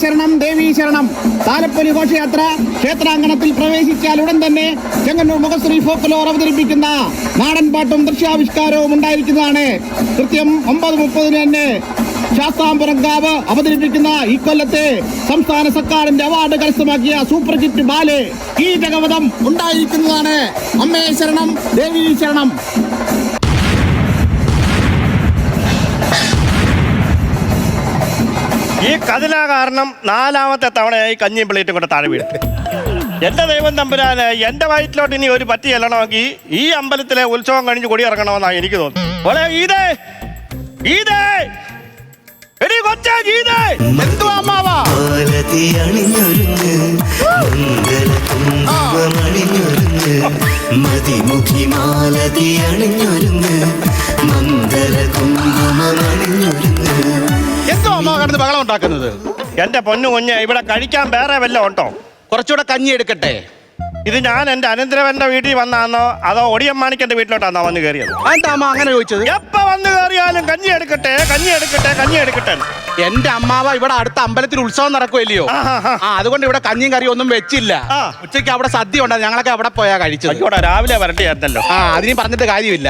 ശരണം ദേവീ ശരണം. താലപ്പൊലി ഘോഷയാത്ര ക്ഷേത്രാങ്കണത്തിൽ പ്രവേശിച്ചാൽ ഉടൻ തന്നെ ചെങ്ങന്നൂർ മുഖശ്രീ ഫോക്ലോർ അവതരിപ്പിക്കുന്ന നാടൻ പാട്ടും ദൃശ്യാവിഷ്കാരവും ഉണ്ടായിരിക്കുന്നതാണ്. കൃത്യം 9:30 തന്നെ ശാസ്താംപുറങ്കാവ് അവതരിപ്പിക്കുന്ന ഇക്കൊല്ലത്തെ സംസ്ഥാന സർക്കാരിന്റെ അവാർഡ് കരസ്ഥമാക്കിയ സൂപ്പർ ഹിറ്റ് ബാലെ ഈ ജഗവതം ഉണ്ടായിരിക്കുന്നതാണ്. അമ്മേ ശരണം ദേവീ ശരണം. ഈ കതില കാരണം 4ാമത്തെ തവണയായി കഞ്ഞിയും പ്ലേറ്റും കൂടെ താഴെ വീഴും. എന്റെ ദൈവം തമ്പുരാന് എന്റെ വയറ്റിലോട്ട് ഇനി ഒരു പറ്റി ചെല്ലണമെങ്കിൽ ഈ അമ്പലത്തിലെ ഉത്സവം കഴിഞ്ഞ് കൊടി ഇറങ്ങണമെന്നാണ് എനിക്ക് തോന്നുന്നത്. എന്തോ അമ്മ കടന്ന് ബഹളം ഉണ്ടാക്കുന്നത്? എന്റെ പൊന്നു കുഞ്ഞ്, ഇവിടെ കഴിക്കാൻ വേറെ വല്ലതും ഉണ്ടോ? കുറച്ചുകൂടെ കഞ്ഞി എടുക്കട്ടെ. ഇത് ഞാൻ എന്റെ അനന്തരവന്റെ വീട്ടിൽ വന്നാന്നോ അതോ ഒടിയമ്മാണിക്കന്റെ വീട്ടിലോട്ടാന്നോ വന്ന് കയറിയത്? എന്താ അമ്മ അങ്ങനെ ചോദിച്ചത്? എപ്പ വന്ന് കയറിയാലും കഞ്ഞി എടുക്കട്ടെ. എന്റെ അമ്മാവ ഇവിടെ അടുത്ത അമ്പലത്തിൽ ഉത്സവം നടക്കുമല്ലയോ, അതുകൊണ്ട് ഇവിടെ കഞ്ഞിയും കറിയും ഒന്നും വെച്ചില്ല. ഉച്ചയ്ക്ക് അവിടെ സദ്യ ഉണ്ടായിരുന്നു, ഞങ്ങളൊക്കെ അവിടെ പോയാ കഴിച്ചത്. രാവിലെ വരട്ടിയായിരുന്നല്ലോ. അതിനും പറഞ്ഞിട്ട് കാര്യമില്ല.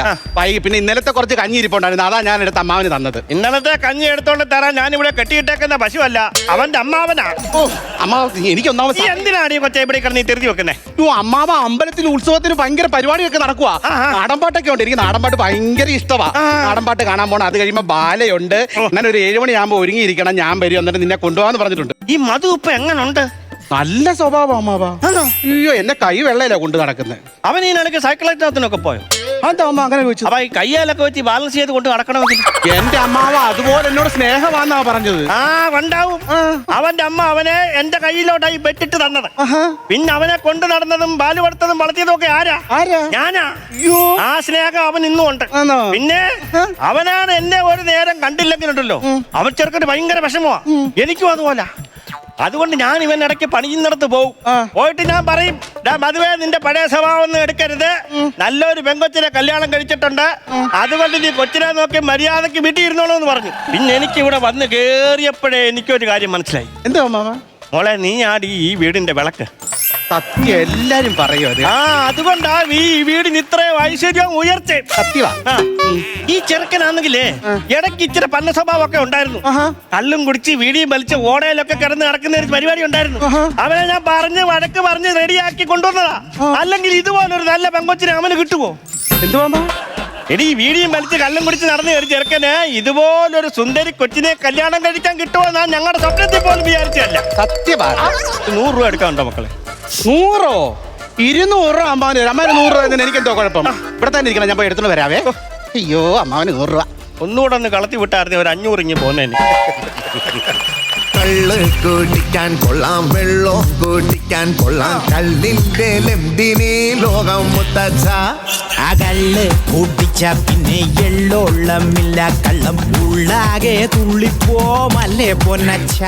പിന്നെ ഇന്നലത്തെ കുറച്ച് കഞ്ഞി ഇരിപ്പുണ്ടായിരുന്നു, അതാ ഞാൻ എടുത്ത് അമ്മാവന് തന്നത്. ഇന്നലത്തെ കഞ്ഞി എടുത്തോണ്ട് തരാൻ ഞാൻ ഇവിടെ കെട്ടിയിട്ടേക്കുന്ന പശുവല്ല, അവന്റെ അമ്മാവനാ. ഓ അമ്മാവ, എനിക്ക് ഒന്നാമത് എന്തിനാണ് ഈ കൊച്ചെ ഇവിടെ കിടന്ന് തിരുത്തി വെക്കുന്നേ? അമ്മാവ അമ്പലത്തിൽ ഉത്സവത്തിന് ഭയങ്കര പരിപാടിയൊക്കെ നടക്കുവാ. നാടൻപാട്ടൊക്കെ ഉണ്ട്, എനിക്ക് നാടൻപാട്ട് ഭയങ്കര ഇഷ്ടമാ. നാടൻപാട്ട് കാണാൻ പോണം. അത് കഴിയുമ്പോ ബാലയുണ്ട്. അങ്ങനെ ഒരു 7 മണിയാകുമ്പോ ഒരുങ്ങിയിരിക്കണം, ഞാൻ വരും, എന്നിട്ട് നിന്നെ കൊണ്ടുപോകാന്ന് പറഞ്ഞിട്ടുണ്ട്. ഈ മധു ഇപ്പൊ എങ്ങനുണ്ട്? നല്ല സ്വഭാവം അമ്മാവ. അയ്യോ, എന്നെ കൈ വെള്ളയില കൊണ്ട് നടക്കുന്നത്. അവൻ ഈ നിലയ്ക്ക് സൈക്കിളേറ്റത്തിനൊക്കെ പോയോ? എന്താ അമ്മ അങ്ങനെ ചോദിച്ചു? അപ്പൊ ഈ കയ്യാലൊക്കെ വെച്ച് ബാലൻസ് ചെയ്ത് കൊണ്ട് നടക്കണമെങ്കിൽ എന്റെ അമ്മാവ അതുപോലെ എന്നോട് സ്നേഹമാന്നാ പറഞ്ഞത്. ഉണ്ടാവും. അവന്റെ അമ്മ അവനെ എന്റെ കയ്യിലോട്ടായി വെട്ടിട്ട് തന്നത്. പിന്നെ അവനെ കൊണ്ട് നടന്നതും പാല് കൊടുത്തതും വളർത്തിയതും ഒക്കെ ആരാ? ഞാനാ. ആ സ്നേഹം അവൻ ഇന്നും ഉണ്ട്. പിന്നെ അവനാണ് എന്നെ ഒരു നേരം കണ്ടില്ലെങ്കിലുണ്ടല്ലോ, അവൻ ചെറുക്കന് ഭയങ്കര വിഷമമാ. എനിക്കും അതുപോലെ. അതുകൊണ്ട് ഞാൻ ഇവൻ ഇടയ്ക്ക് പണിയുന്നിടത്ത് പോകും. പോയിട്ട് ഞാൻ പറയും, മധുവേ നിന്റെ പഴയ സ്വഭാവം ഒന്നും എടുക്കരുത്, നല്ലൊരു പെങ്കൊച്ചിനെ കല്യാണം കഴിച്ചിട്ടുണ്ട്, അതുകൊണ്ട് നീ കൊച്ചിനെ നോക്കി മര്യാദക്ക് വീട്ടിൽ ഇരുന്നോളൂ എന്ന് പറഞ്ഞു. പിന്നെ എനിക്ക് ഇവിടെ വന്ന് കേറിയപ്പോഴേ എനിക്കൊരു കാര്യം മനസ്സിലായി. എന്താ മാമ? മോളെ, നീ ആടി ഈ വീടിന്റെ വിളക്ക്. സത്യം, എല്ലാരും പറയും അത്. അതുകൊണ്ടാ ഈ വീടിന് ഇത്രയും ഐശ്വര്യവും ഉയർച്ച. സത്യമാ. ഈ ചെറുക്കനാണെങ്കിലേ ഇടയ്ക്ക് ഇച്ചിരി പന്ന സ്വഭാവമൊക്കെ ഉണ്ടായിരുന്നു. കള്ളും കുടിച്ച് വീടിയും വലിച്ച് ഓടയിലൊക്കെ കിടന്ന് നടക്കുന്ന ഒരു പരിപാടി ഉണ്ടായിരുന്നു. അവനെ ഞാൻ വഴക്ക് പറഞ്ഞ് റെഡിയാക്കി കൊണ്ടുവന്നതാ. അല്ലെങ്കിൽ ഇതുപോലൊരു നല്ല പെങ്കൊച്ചിനെ അവന് കിട്ടുമോ? എന്തുവാ എടി, വീടിയും വലിച്ച് കള്ളും കുടിച്ച് നടന്ന് ഒരു ചെറുക്കന് ഇതുപോലൊരു സുന്ദരി കൊച്ചിനെ കല്യാണം കഴിക്കാൻ കിട്ടുമോ? ഞാൻ ഞങ്ങളുടെ സ്വപ്നത്തിൽ പോലും വിചാരിച്ചല്ല. സത്യമാ. 100 രൂപ എടുക്കാനുണ്ടോ മക്കളെ? 100 200 അമ്മാവന് 100 രൂപ. എനിക്കെന്തോ കുഴപ്പം? ഇവിടെ തന്നെ ഇരിക്കണം, ഞാൻ പോയി എടുത്തോണ്ട് വരാവേ. അയ്യോ, അമ്മാവന് 100 രൂപ. ഒന്നുകൂടെ ഒന്ന് കളത്തി വിട്ടായിരുന്നു ഒരു 500 ഇങ്ങ് പോന്നേന്. കള്ള് കുടിക്കാൻ കൊള്ളാം, വെള്ളം കുടിക്കാൻ കൊള്ളാം, കള്ളിന്റെ ലെന്തിനീ ലോകം മുത്തച്ഛ. ആ കള്ള് കുടിച്ച പിന്നെ എള്ളോളമില്ല, കള്ളം ഉള്ളാകെ തുള്ളിപ്പോമല്ലേ പൊന്നച്ഛ.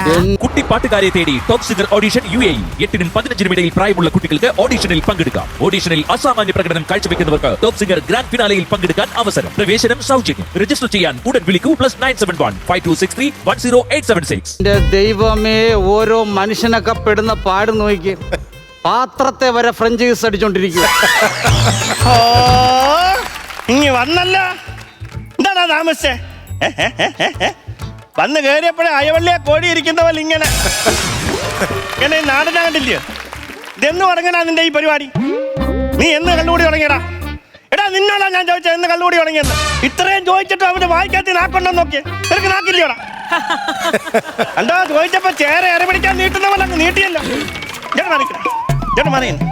കുട്ടിപ്പാട്ടുകാരെ തേടി ടോപ്പ് സിംഗർ ഓഡിഷൻ UAE. 8-നും 15-നും ഇടയിൽ പ്രായമുള്ള കുട്ടികൾക്ക് ഓഡിഷനിൽ പങ്കെടുക്കാം. ഓഡിഷനിൽ അസാമാന്യ പ്രകടനം കാഴ്ചവെക്കുന്നവർക്ക് ടോപ്പ് സിംഗർ ഗ്രാൻഡ് ഫിനാലയിൽ പങ്കെടുക്കാൻ അവസരം. പ്രവേശനം സൗജന്യം. രജിസ്റ്റർ ചെയ്യാൻ ഉടൻ വിളിക്കൂ. +971 5263 10876. ദൈവമേ, ഓരോ മനുഷ്യനൊക്കെ പെടുന്ന പാട് നോക്കി. പാത്രത്തെ വരെ ഫ്രഞ്ച് ജ്യൂസ് അടിച്ചോണ്ടിരിക്കുക. ഇനി വന്നല്ല, എന്താണാ താമസിച്ചേ? വന്ന് കയറിയപ്പോഴേ അയവള്ളിയെ കോടി ഇരിക്കുന്നവല്ല ഇങ്ങനെ നാടിനാകണ്ടില്ലയോ? ഇതെന്ന് തുടങ്ങണ നിന്റെ ഈ പരിപാടി? നീ എന്ന് കള്ളുകൂടി തുടങ്ങിയടാ? എടാ, നിന്നോടാ ഞാൻ ചോദിച്ചത്, എന്ന് കള്ളുകൂടി തുടങ്ങിയെന്ന്. ഇത്രയും ചോദിച്ചിട്ട് അവന്റെ വായിക്കാത്തി നാക്കൊണ്ടെന്ന് നോക്കിയേ. നിനക്ക് നാക്കില്ലയോടാ? എന്താ ചോദിച്ചപ്പോ ചേര ഇറപിടിക്കാൻ നീട്ടുന്ന പോലെ അങ്ങ് നീട്ടിയല്ലോ. ചേട്ടൻ പറയുന്നു,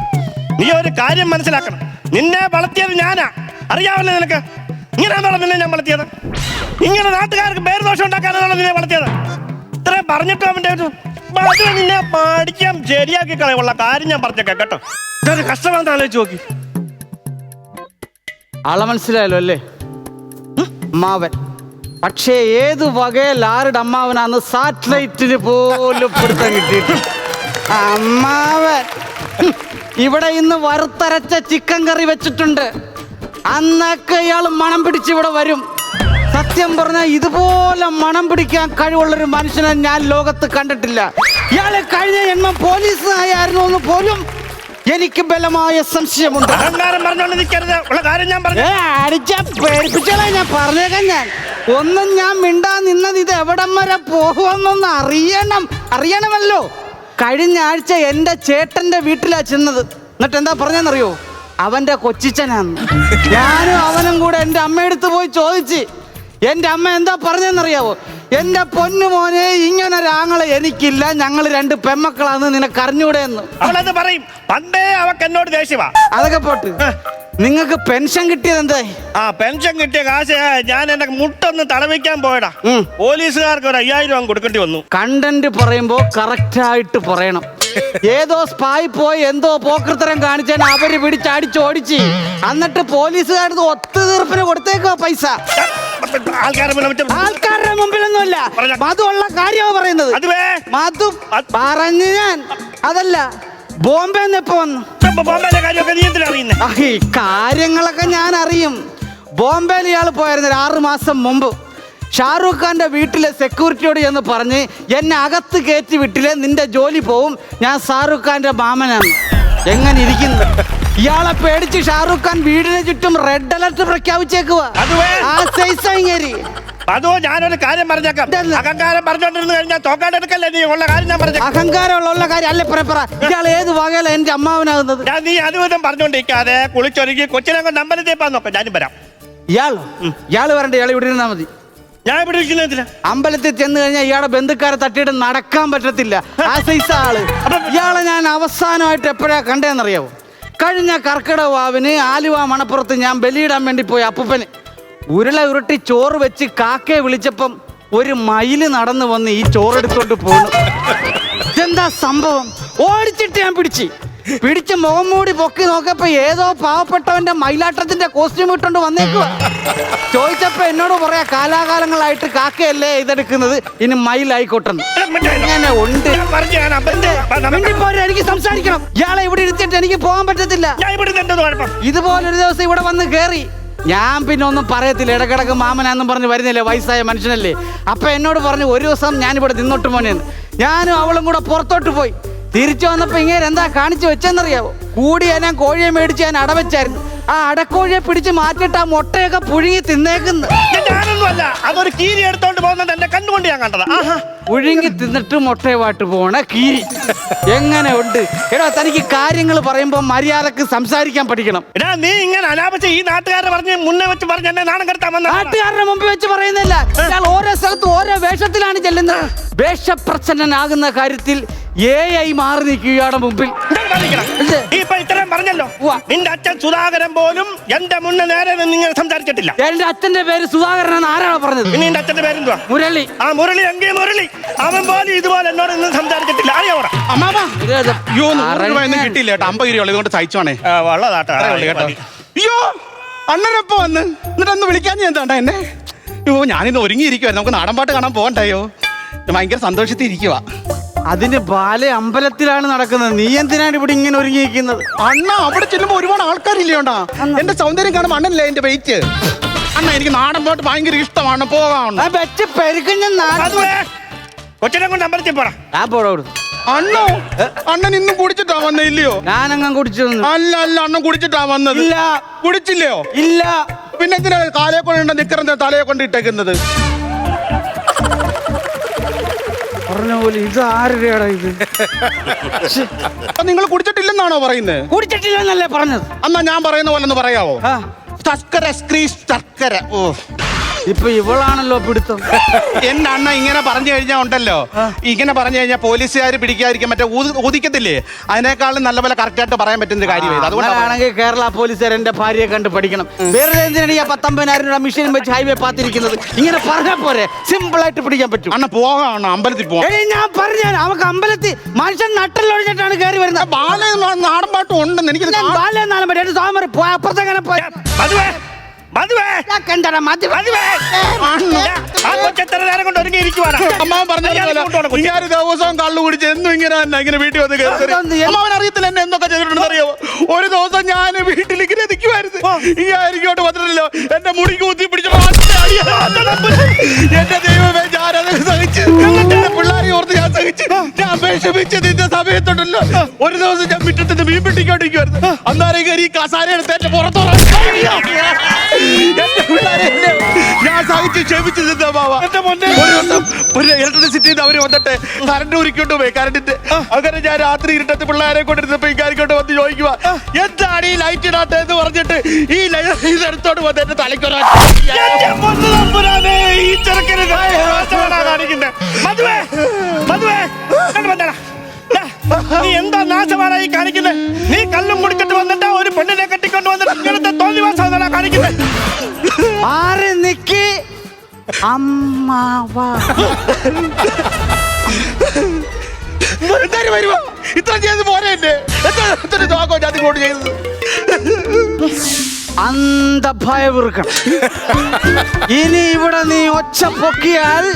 നീ ഒരു കാര്യം മനസ്സിലാക്കണം. നിന്നെ വളർത്തിയത് ഞാനാ, അറിയാമല്ലോ നിനക്ക്. ഇങ്ങനെയാണോ നിന്നെ ഞാൻ വളർത്തിയത്? ഇങ്ങനെ നാട്ടുകാർക്ക് പേര് ദോഷം ഉണ്ടാക്കാനാണോ നിന്നെ വളർത്തിയത്? ഇത്രയും പറഞ്ഞിട്ടും അവന്റെ നിന്നെ പഠിക്കാൻ ശരിയാക്കി കളയുള്ള കാര്യം ഞാൻ പറഞ്ഞേക്കാം കേട്ടോ. ഇതൊരു കഷ്ടമാണെന്ന് ആലോചിച്ച് നോക്കി. ആളെ മനസ്സിലായല്ലോ അല്ലേ? അമ്മാവൻ. പക്ഷേ ഏത് വകയിൽ ആരുടെ അമ്മാവനാന്ന് സാറ്റലൈറ്റിന് പോലും പിടുത്തം കിട്ടിയിട്ട്. അമ്മാവൻ ഇവിടെ ഇന്ന് വറുത്തരച്ച ചിക്കൻ കറി വെച്ചിട്ടുണ്ട്. അന്നൊക്കെ ഇയാൾ മണം പിടിച്ച് ഇവിടെ വരും. സത്യം പറഞ്ഞാൽ ഇതുപോലെ മണം പിടിക്കാൻ കഴിവുള്ളൊരു മനുഷ്യനെ ഞാൻ ലോകത്ത് കണ്ടിട്ടില്ല. ഇയാള് കഴിഞ്ഞ ജന്മം പോലീസുകാരായിരുന്നു എന്ന് പോലും എനിക്ക് ബലമായ സംശയമുണ്ട്. അഹങ്കാരം പറഞ്ഞോണ്ട് നിൽക്കരുത്. ഉള്ള കാര്യം ഞാൻ പറഞ്ഞു. അടിച്ച പേടിപ്പിച്ചോളാം. ഞാൻ പറഞ്ഞേക്കാം. ഒന്നും ഞാൻ മിണ്ടാ നിന്നത് ഇത് എവിടം വരെ പോകുമെന്നൊന്ന് അറിയണമല്ലോ. കഴിഞ്ഞ ആഴ്ച എൻ്റെ ചേട്ടന്റെ വീട്ടിലാ ചെന്നത്. എന്നിട്ട് എന്താ പറഞ്ഞെന്നറിയോ? അവന്റെ കൊച്ചിച്ചനാന്ന്. ഞാനും അവനും കൂടെ എൻ്റെ അമ്മയെടുത്ത് പോയി ചോദിച്ച് എൻ്റെ അമ്മ എന്താ പറഞ്ഞെന്നറിയാവോ? എൻ്റെ പൊന്നു മോനെ, ഇങ്ങനൊരാങ്ങളെ എനിക്കില്ല, ഞങ്ങൾ 2 പെമ്മക്കളാന്ന് നിനക്കറിഞ്ഞൂടെ എന്ന്. അവളത് പറയും. പണ്ടേ അവക്ക് എന്നോട് ദേഷ്യവാ. അതൊക്കെ പോട്ട്. നിങ്ങൾക്ക് പെൻഷൻ കിട്ടിയത് എന്തായി? ആ പെൻഷൻ കിട്ടിയ കാശ് ഞാൻ എന്റെ മുട്ടൊന്ന് തടവിക്കാൻ പോയടാ. പോലീസുകാർക്ക് ഒരു 5000 രൂപ കൊടുക്കേണ്ടി വന്നു. കണ്ടന്റ് പറയുമ്പോ കറക്റ്റ് പറയണം. ഏതോ സ്പായി പോയി എന്തോ പോക്കൃത്തരം കാണിച്ചാൽ അവര് പിടിച്ചടിച്ചോടിച്ച് എന്നിട്ട് പോലീസുകാർക്ക് ഒത്തുതീർപ്പിന് കൊടുത്തേക്കോ പൈസ. ആൾക്കാരുടെ മുമ്പിലൊന്നുമല്ല, മധുള്ള കാര്യമാണ് പറയുന്നത്. മധു പറഞ്ഞു ഞാൻ അതല്ല. ബോംബെ എപ്പോ വന്നു? ഈ കാര്യങ്ങളൊക്കെ ഞാൻ അറിയും. ബോംബെയിൽ ഇയാൾ പോയായിരുന്നു 6 മാസം മുമ്പ്. ഷാറൂഖ് ഖാന്റെ വീട്ടിലെ സെക്യൂരിറ്റിയോട് എന്ന് പറഞ്ഞ് എന്നെ അകത്ത് കയറ്റി വിട്ടില്ലേ, നിന്റെ ജോലി പോവും, ഞാൻ ഷാറൂഖ് ഖാന്റെ മാമനാണ്. എങ്ങനെ ഇരിക്കുന്നു? ഇയാളെ പേടിച്ച് ഷാറൂഖ് ഖാൻ വീടിന് ചുറ്റും റെഡ് അലർട്ട് പ്രഖ്യാപിച്ചേക്കുക. അതോ ഞാനൊരു കാര്യം പറഞ്ഞേക്കാം. അഹങ്കാരം പറഞ്ഞോണ്ടിരുന്നു കഴിഞ്ഞാൽ തോക്കാടെടുക്കല്ലേ നീ. ഉള്ള കാര്യം ഞാൻ പറഞ്ഞു. അഹങ്കാരമുള്ള കാര്യം അല്ലേ പറ. ഇയാൾ ഏത് വകയില എന്റെ അമ്മാവനാകുന്നത്? നീ അതുവിധം പറഞ്ഞോണ്ടിരിക്കാതെ കുളിച്ചൊരുക്കി കൊച്ചിനെ കൊണ്ട് അമ്പലത്തിൽ പോകാൻ നോക്കാം. ഞാനും വരാം. ഇയാള് വരണ്ട, ഇയാൾ ഇവിടെ ഇരുന്നാ മതി. ഞാൻ ഇവിടെ ഇരിക്കുന്നതിന് അമ്പലത്തിൽ ചെന്ന് കഴിഞ്ഞാൽ ഇയാളെ ബന്ധുക്കാരെ തട്ടിയിട്ട് നടക്കാൻ പറ്റത്തില്ല. ആ സൈസ് ആള്. ഇയാളെ ഞാൻ അവസാനമായിട്ട് എപ്പോഴാ കണ്ടേന്നറിയാവോ? കഴിഞ്ഞ കർക്കിടക വാവിന് ആലുവ മണപ്പുറത്ത് ഞാൻ ബലിയിടാൻ വേണ്ടി പോയി. അപ്പൂപ്പന് ഉരുള ഉരുട്ടി ചോറ് വെച്ച് കാക്കയെ വിളിച്ചപ്പം ഒരു മയില് നടന്നു വന്ന് ഈ ചോറെടുത്തോണ്ട് പോണു. ഇതെന്താ സംഭവം? ഓടിച്ചിട്ട് ഞാൻ പിടിച്ച് മുഖം മൂടി പൊക്കി നോക്കപ്പോ ഏതോ പാവപ്പെട്ടവന്റെ മയിലാട്ടത്തിന്റെ കോസ്റ്റ്യൂം ഇട്ടോണ്ട് വന്നേക്കുക. ചോദിച്ചപ്പോ എന്നോട് പറയാ, കാലാകാലങ്ങളായിട്ട് കാക്കയല്ലേ ഇതെടുക്കുന്നത്, ഇനി മയിലായിക്കോട്ടെന്ന്. ഇങ്ങനെ ഉണ്ട്. എനിക്ക് സംസാരിക്കണം. ഇയാളെ ഇവിടെ ഇരുത്തിട്ട് എനിക്ക് പോകാൻ പറ്റത്തില്ല. ഇതുപോലൊരു ദിവസം ഇവിടെ വന്ന് കേറി ഞാൻ പിന്നെ ഒന്നും പറയത്തില്ല. ഇടക്കിടക്ക് മാമനാന്നും പറഞ്ഞ് വരുന്നില്ലേ, വയസ്സായ മനുഷ്യനല്ലേ. അപ്പൊ എന്നോട് പറഞ്ഞു ഒരു ദിവസം ഞാനിവിടെ നിന്നോട്ട് മോനെന്ന്. ഞാനും അവളും കൂടെ പുറത്തോട്ട് പോയി. തിരിച്ചു വന്നപ്പോ ഇങ്ങനെ എന്താ കാണിച്ചു വെച്ചെന്നറിയാവോ? കൂടിയ ഞാൻ കോഴിയെ മേടിച്ച് ഞാൻ അടവെച്ചായിരുന്നു. ആ അടക്കോഴിയെ പിടിച്ച് മാറ്റിട്ട് ആ മുട്ടയൊക്കെ പുഴുങ്ങി തിന്നേക്കുന്നു. അതൊരു കീരി എടുത്തോണ്ട് പോകുന്നത് എന്റെ കണ്ടുകൊണ്ട് ഞാൻ കണ്ടത്. പുഴുങ്ങി തിന്നിട്ട് മുട്ടയുമായിട്ട് പോണ കീരി എങ്ങനെ ഉണ്ട്? എടാ, തനിക്ക് കാര്യങ്ങൾ പറയുമ്പോ മര്യാദക്ക് സംസാരിക്കാൻ പഠിക്കണം. എടാ, നീ ഇങ്ങനെ അനാവശ്യ ഈ നാട്ടുകാരെ പറഞ്ഞ് മുന്നേ വെച്ച് പറഞ്ഞ് എന്നെ നാണം കെടുത്താൻ വന്ന. നാട്ടുകാരുടെ മുമ്പിൽ വെച്ച് പറയുന്നില്ല. ഞാൻ ഓരോ സ്ഥലത്ത് ഓരോ വേഷത്തിലാണ് ചെല്ലുന്നത്. വേഷപ്രച്ഛന്നനാകുന്ന കാര്യത്തിൽ AI മാറി നിൽക്കുകയാണ് മുമ്പിൽ. ഇപ്പൊ ഇത്രയും പറഞ്ഞല്ലോ. നിന്റെ അച്ഛൻ സുധാകരൻ പോലും എന്റെ മുന്നേ നേരെ നിങ്ങൾ സംസാരിച്ചിട്ടില്ല. എന്റെ അച്ഛന്റെ പേര് സുധാകരൻ എന്ന് ആരാണ് പറഞ്ഞത്? നിന്റെ അച്ഛന്റെ പേരെന്തുവാ? മുരളി. ആ മുരളി എങ്കിൽ മുരളി. അവൻ പോലും ഇതുപോലെ എന്നോട് ഇന്ന് സംസാരിച്ചിട്ടില്ല. അറിയാം. കിട്ടിയില്ല കേട്ടോ. 50 രൂപ ഇതുകൊണ്ട് സഹിച്ചോണേ. വള്ളതാട്ടോ. അയ്യോ, അണ്ണനപ്പോ വന്ന് എന്നിട്ടൊന്ന് വിളിക്കാൻ ഞാൻ എന്താ എന്നെ? അയ്യോ, ഞാനിന്ന് ഒരുങ്ങിയിരിക്കുവായിരുന്നു. നമുക്ക് നാടൻപാട്ട് കാണാൻ പോകണ്ടായോ? ഭയങ്കര സന്തോഷത്തിൽ ഇരിക്കുക. അതിന് ബാല അമ്പലത്തിലാണ് നടക്കുന്നത്. നീ എന്തിനാണ് ഇവിടെ ഇങ്ങനെ ഒരുങ്ങിയിരിക്കുന്നത്? അണ്ണ അവിടെ ചെല്ലുമ്പോ ഒരുപാട് ആൾക്കാരില്ലേണ്ടാ. എന്റെ സൗന്ദര്യം കാണുമ്പോ അണ്ണല്ലേ എന്റെ വെയിറ്റ്. അണ്ണ എനിക്ക് നാടൻ പാട്ട് ഭയങ്കര ഇഷ്ടമാണ്. പോകാം. കൊച്ചിനെ കൊണ്ട് അമ്പലത്തിൽ പോടാ. അണ്ണോ, അണ്ണൻ ഇന്നും കുടിച്ചിട്ടാ വന്നേ? ഇല്ലയോ? ഞാനങ്ങ് കുടിച്ചു. അല്ല അണ്ണൻ കുടിച്ചിട്ടാ വന്നത്. ഇല്ല. കുടിച്ചില്ലയോ? ഇല്ല. പിന്നെ എന്തിനാ കാലയെ കൊണ്ട് നിക്കറെന്താ തലയെ കൊണ്ട് ഇട്ടേക്കുന്നത്? പറഞ്ഞ പോലെ ഇത് ആരുടെയാടാ ഇത്? നിങ്ങൾ കുടിച്ചിട്ടില്ലെന്നാണോ പറയുന്നത്? കുടിച്ചിട്ടില്ലെന്നല്ലേ പറഞ്ഞത്? എന്നാ ഞാൻ പറയുന്ന പോലെ ഒന്ന് പറയാവോ? ശർക്കര ശർക്കര. ഓ, ഇപ്പൊ ഇവളാണല്ലോ പിടുത്തം. എന്റെ അണ്ണ ഇങ്ങനെ പറഞ്ഞു കഴിഞ്ഞാൽ ഉണ്ടല്ലോ, ഇങ്ങനെ പറഞ്ഞു കഴിഞ്ഞാൽ പോലീസുകാർ പിടിക്കാതിരിക്കാൻ മറ്റേ ഊതിക്കത്തില്ലേ, അതിനേക്കാളും നല്ല പോലെ കറക്റ്റ് ആയിട്ട് പറയാൻ പറ്റുന്ന കാര്യമാണ്. അതുകൊണ്ടാണെങ്കിൽ കേരള പോലീസുകാർ എന്റെ ഭാര്യയെ കണ്ട് പഠിക്കണം. വേറെ എന്തിനാണ് ഈ 19,000 രൂപ മെഷീൻ വെച്ച് ഹൈവേ പാത്തിരിക്കുന്നത്? ഇങ്ങനെ പറഞ്ഞാൽ പോരെ, സിമ്പിൾ ആയിട്ട് പിടിക്കാൻ പറ്റും. അണ്ണ പോകാം, അമ്പലത്തിൽ പോകാം. ഞാൻ പറഞ്ഞു, നമുക്ക് അമ്പലത്തിൽ മനുഷ്യൻ നട്ടലൊഴിഞ്ഞിട്ടാണ് കയറി വരുന്നത്. ബാല നാടൻ പാട്ടും ഉണ്ടെന്ന് എനിക്ക്. ബാലെന്നാലും പറ്റും. സ്വാമി പോയ അപ്പുറത്തെങ്ങനെ പോയ അമ്മാവൻ പറഞ്ഞ ദിവസവും കള്ളു കുടിച്ച് എന്നും ഇങ്ങനെ വീട്ടിൽ വന്ന് കയറി. അമ്മാവൻ അറിയത്തില്ല എന്നെ എന്തൊക്കെ ചെയ്തിട്ടുണ്ടെന്ന് അറിയാമോ? ഒരു ദിവസം ഞാൻ വീട്ടിലേക്ക് നിൽക്കുമായിരുന്നു. ഇങ്ങോട്ട് വന്നിട്ടില്ലോ, എന്റെ മുടി കുത്തി പിടിച്ച എന്റെ ദൈവമേ, ഞാനത് സഹിച്ചു. പിള്ളേരെ ഓർത്ത് ഞാൻ സഹിച്ചു. ഞാൻ അപേക്ഷ ക്ഷമിച്ച് നിന്ന സമയത്തുണ്ടല്ലോ ഒരു ദിവസം ഞാൻ മുറ്റത്തിന്റെ മീൻ പിടിക്കൊണ്ടിരിക്കുവായിരുന്നു. അന്നേരം കയറി ഈ കസാര എടുത്ത് എന്റെ പുറത്തോളം ഞാൻ സഹിച്ച് ക്ഷമിച്ച് നിന്ന മാവ. ഒരു ദിവസം ഒരു ഇലക്ട്രിസിറ്റിന്ന് അവര് വന്നിട്ട് കറണ്ട് ഉരുക്കൊണ്ട് പോയി കറണ്ടിന്റെ. അങ്ങനെ ഞാൻ രാത്രി ഇരുട്ടത്ത് പിള്ളേരെ കൊണ്ടിരുന്നപ്പോ ഈ കാര്യക്കൊണ്ട് വന്ന് ചോദിക്കുക എന്താണ് ഈ ലൈറ്റ് ഇടാത്ത എന്ന് പറഞ്ഞിട്ട് ഈ ഇതെടുത്തോണ്ട് വന്ന് എന്റെ തലയ്ക്കൊരാ ഈ ചെറുക്കന് കാണിക്കുന്നത്. മധുവേ മധുവേ നീ എന്താ നാശമാരായി കാണിക്കുന്നത്? നീ കല്ലും കുടിച്ചിട്ട് വന്നിട്ട് ഒരു പെണ്ണിനെ കെട്ടിക്കൊണ്ട് വന്നിട്ട് ഇങ്ങനത്തെ തോന്നിവാസമാണ് കാണിക്കുന്നത്. ആര് നിക്ക് അമ്മാവാ എന്തായാലും വരുമോ? ഇത്ര ചെയ്ത് പോരെ എന്നെ എത്ര നോക്കോ ഞാൻ ഇങ്ങോട്ട് ചെയ്തത്. അന്ധഭയവൃക്കണം. ഇനി ഇവിടെ നീ ഒച്ച പൊക്കിയാൽ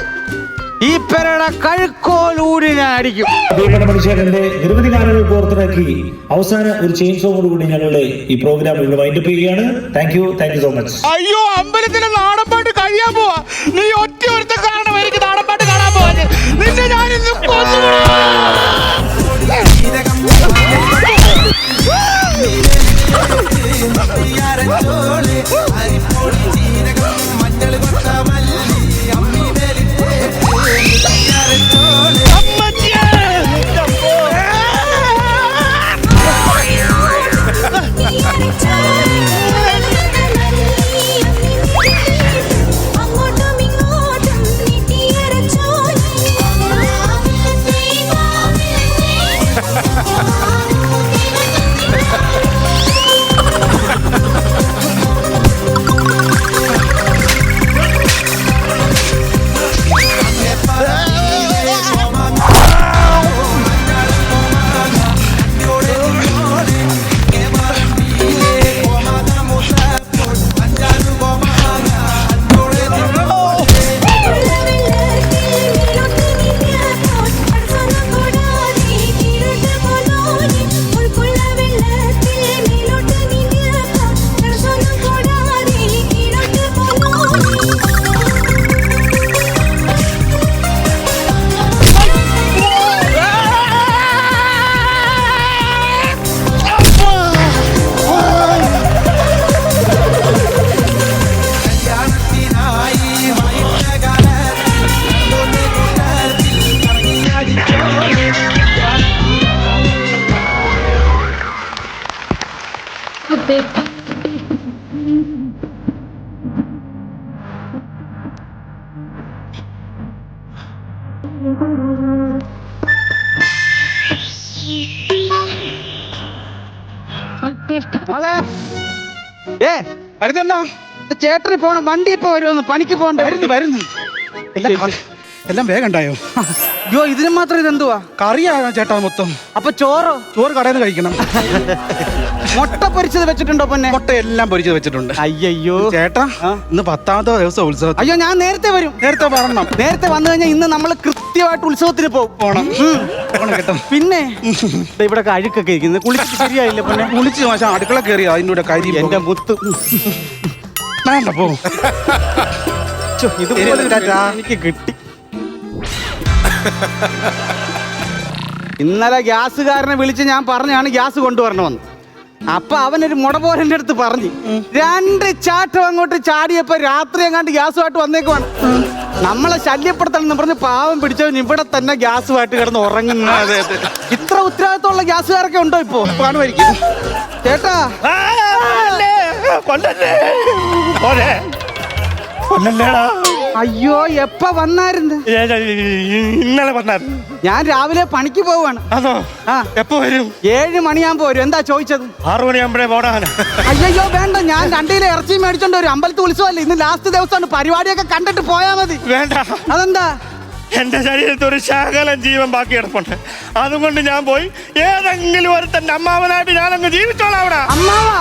ഈ പെരയുടെ കഴുക്കോലൂടി ഞാൻ അടിക്കും. മനുഷ്യന്റെ നിരവധി ഗാനങ്ങൾ പുറത്തിറക്കി അവസാന ഒരു ചെയിൻ സോങ്ങോട് കൂടി ഞങ്ങളുടെ ഈ പ്രോഗ്രാം ഇവിടെ വൈൻഡപ്പ് ചെയ്യുകയാണ്. Thank you so much. അയ്യോ, അമ്പലത്തിലെ നാടൻപാട്ട് കഴിയാൻ പോവാ. നീ ഒറ്റ ഒരുത്ത കാരണം എനിക്ക് നാടൻപാട്ട് കാണാൻ പോവാ. നിന്നെ ഞാൻ ഇന്ന് ചേട്ടന് പോണം. വണ്ടി ഇപ്പൊ വരുമെന്ന് പണിക്ക് പോകണ്ട. വരുന്നു എല്ലാം വേഗം ഉണ്ടായോ? അയ്യോ, ഇതിന് മാത്രം ഇതെന്തുവാ? കറിയാണോ ചേട്ടാ മൊത്തം? അപ്പൊ ചോറ് കടയിൽ നിന്ന് കഴിക്കണം. മുട്ട പൊരിച്ചത് വെച്ചിട്ടുണ്ടോ? പൊന്നെ മുട്ട എല്ലാം പൊരിച്ചത് വെച്ചിട്ടുണ്ട്. അയ്യോ ചേട്ടാ, ഇന്ന് 10ാമത്തെ ദിവസം ഉത്സവം. അയ്യോ, ഞാൻ നേരത്തെ വരും. നേരത്തെ പറയണം. നേരത്തെ വന്നു കഴിഞ്ഞാൽ ഇന്ന് നമ്മൾ കൃത്യമായിട്ട് ഉത്സവത്തിന് പോകണം കേട്ടോ. പിന്നെ ഇവിടെ അഴുക്കൊക്കെ ഇരിക്കുന്നത് കുളിച്ചിട്ട് ശരിയായില്ല. പിന്നെ കുളിച്ച് മാസം അടുക്കള കയറി അതിൻ്റെ കൂടെ കരി എന്റെ മുത്ത് വേണ്ട പോ. ഇതുപോലെ എനിക്ക് കിട്ടി. ഇന്നലെ ഗ്യാസുകാരനെ വിളിച്ച് ഞാൻ പറഞ്ഞാണ് ഗ്യാസ് കൊണ്ടുവരണമെന്ന്. അപ്പൊ അവനൊരു മുട പോലെ എൻ്റെ അടുത്ത് പറഞ്ഞു. 2 ചാട്ടം അങ്ങോട്ട് ചാടിയപ്പോ രാത്രി എങ്ങാണ്ട് ഗ്യാസുമായിട്ട് വന്നേക്കുവാണ്. നമ്മളെ ശല്യപ്പെടുത്തണം എന്ന് പറഞ്ഞ് പാവം പിടിച്ചവൻ ഇവിടെ തന്നെ ഗ്യാസുമായിട്ട് കിടന്ന് ഉറങ്ങുന്നു. ഇത്ര ഉത്തരവാദിത്തമുള്ള ഗ്യാസുകാരൊക്കെ ഉണ്ടോ ഇപ്പോ? കാണുമായിരിക്കും ചേട്ടാ. അയ്യോ, എപ്പ വന്നായിരുന്നു? ഇന്നലെ വന്നായിരുന്നു. ഞാൻ രാവിലെ പണിക്ക് പോവാണ്. അതോ? ആ, എപ്പോ വരും? 7 മണിയാകുമ്പോ വരും. എന്താ ചോദിച്ചത്? 6 മണിയാകുമ്പോഴേ പോടാണ്. അയ്യോ വേണ്ട, ഞാൻ 2 കിലോ ഇറച്ചി മേടിച്ചോണ്ട് വരും. അമ്പലത്തിൽ ഉത്സവമല്ലേ, ഇന്ന് ലാസ്റ്റ് ദിവസമാണ്. പരിപാടിയൊക്കെ കണ്ടിട്ട് പോയാ മതി. വേണ്ട. അതെന്താ? എന്റെ ശരീരത്തിൽ ഒരു ശകലം ജീവൻ ബാക്കി കിടപ്പുണ്ട്. അതുകൊണ്ട് ഞാൻ പോയി ഏതെങ്കിലും ഒരുത്തന്റെ അമ്മാവനായിട്ട് ഞാനങ്ങ് ജീവിച്ചോളാം അവിടെ. അമ്മാവാ